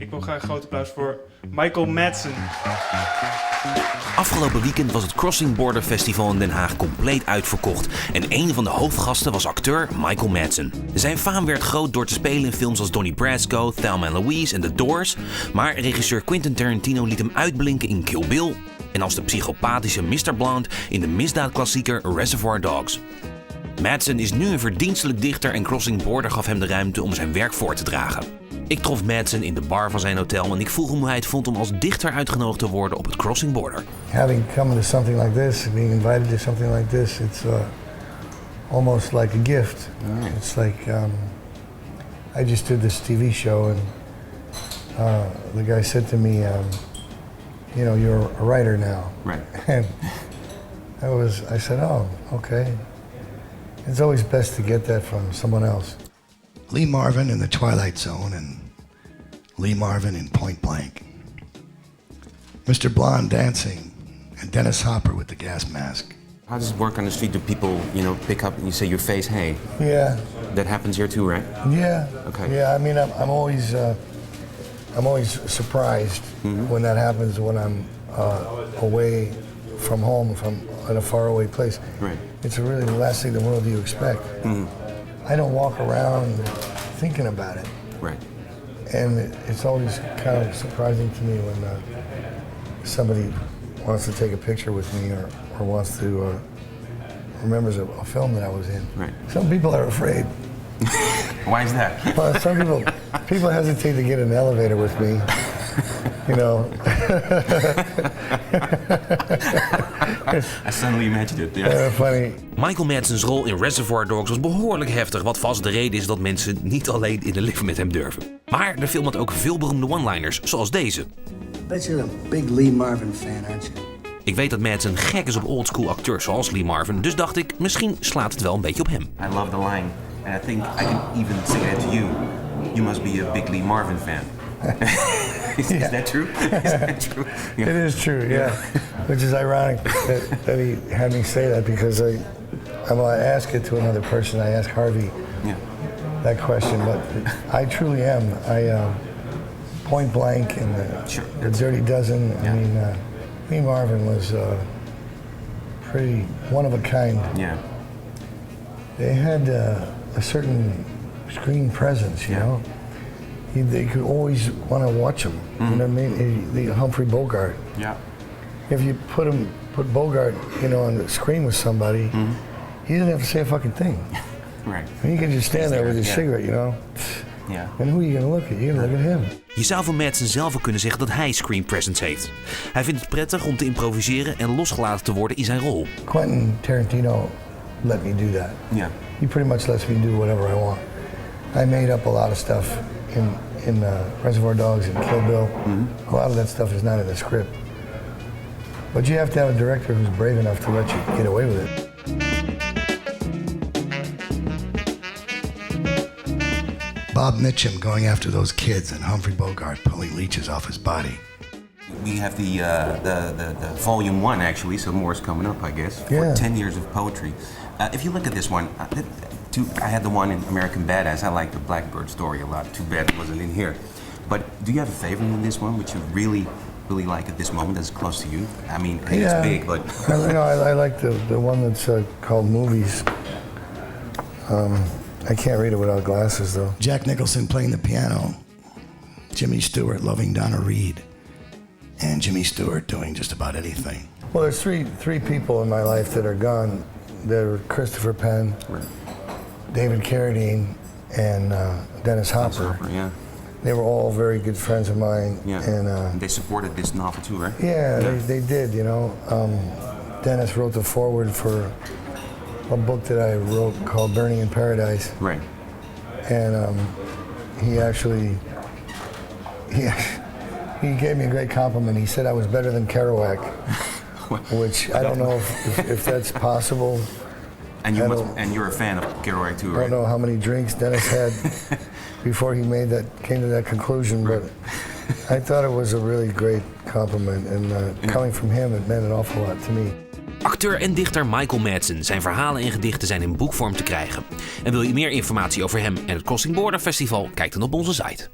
Ik wil graag een groot applaus voor Michael Madsen. Afgelopen weekend was het Crossing Border Festival in Den Haag compleet uitverkocht. En een van de hoofdgasten was acteur Michael Madsen. Zijn faam werd groot door te spelen in films als Donnie Brasco, Thelma & Louise en The Doors. Maar regisseur Quentin Tarantino liet hem uitblinken in Kill Bill. En als de psychopathische Mr. Blonde in de misdaadklassieker Reservoir Dogs. Madsen is nu een verdienstelijk dichter en Crossing Border gaf hem de ruimte om zijn werk voor te dragen. Ik trof Madsen in de bar van zijn hotel en ik vroeg hem hoe hij het vond om als dichter uitgenodigd te worden op het Crossing Border. Having come to something like this, being invited to something like this, it's almost like a gift. Oh. It's like I just did this TV show and the guy said to me, you know, you're a writer now. Right. And I said, oh, okay. It's always best to get that from someone else. Lee Marvin in The Twilight Zone and Lee Marvin in Point Blank. Mr. Blonde dancing and Dennis Hopper with the gas mask. How does it work on the street? Do people, pick up and you say your face, hey? Yeah. That happens here too, right? Yeah. Okay. Yeah, I mean, I'm always surprised when that happens when I'm away from home, from in a faraway place. Right. It's really the last thing in the world you expect. I don't walk around thinking about it. Right. And it's always kind of surprising to me when somebody wants to take a picture with me or wants to remembers a film that I was in. Right. Some people are afraid. Why is that? Well, some people hesitate to get in an elevator with me. You know. I suddenly imagined it, yeah. Funny. Michael Madsens rol in Reservoir Dogs was behoorlijk heftig, wat vast de reden is dat mensen niet alleen in de lift met hem durven. Maar de film had ook veel beroemde one-liners, zoals deze. Bet you're a big Lee Marvin fan, aren't you? Ik weet dat Madsen gek is op oldschool acteurs zoals Lee Marvin, dus dacht ik, misschien slaat het wel een beetje op hem. I love the line, and I think I can even say that to you. You must be a big Lee Marvin fan. Is that true? Is that true? Yeah. It is true, yeah. Which is ironic that he had me say that because I ask it to another person. I ask Harvey that question, but I truly am. Point Blank and the Dirty Dozen. Yeah. I mean, Lee Marvin was pretty one of a kind. Yeah. They had a certain screen presence, you know. They could always want to watch him. You know what I mean? The Humphrey Bogart. Yeah. If you put Bogart, on the screen with somebody, he doesn't have to say a fucking thing. Right. And he can just stand there with his cigarette, Yeah. And who are you gonna look at? You're gonna look at him. Je zou van Madsen zelf wel kunnen zeggen dat hij screen presence heeft. Hij vindt het prettig om te improviseren en losgelaten te worden in zijn rol. Quentin Tarantino let me do that. Yeah. He pretty much lets me do whatever I want. I made up a lot of stuff in Reservoir Dogs and Kill Bill. A lot of that stuff is not in the script. But you have to have a director who's brave enough to let you get away with it. Bob Mitchum going after those kids and Humphrey Bogart pulling leeches off his body. We have the volume 1 actually, so more is coming up, I guess. For 10 years of poetry. If you look at this one, I had the one in American Badass. I like the Blackbird story a lot. Too bad it wasn't in here. But do you have a favorite in this one, which you really like at this moment that's close to you? I mean, it's big, but... I like the one that's called Movies. I can't read it without glasses, though. Jack Nicholson playing the piano, Jimmy Stewart loving Donna Reed, and Jimmy Stewart doing just about anything. Well, there's three people in my life that are gone. They're Christopher Penn, David Carradine, and Dennis Hopper. Yeah. They were all very good friends of mine. Yeah. And they supported this novel too, right? Yeah, they did, Dennis wrote the foreword for a book that I wrote called Burning in Paradise. Right. And he gave me a great compliment. He said I was better than Kerouac, which I don't know if that's possible. And you're a fan of Kerouac too, right? I don't know how many drinks Dennis had before he came to that conclusion, but I thought it was a really great compliment, and coming from him, it meant an awful lot to me. Acteur en dichter Michael Madsen. Zijn verhalen en gedichten zijn in boekvorm te krijgen. En wil je meer informatie over hem en het Crossing Border Festival? Kijk dan op onze site.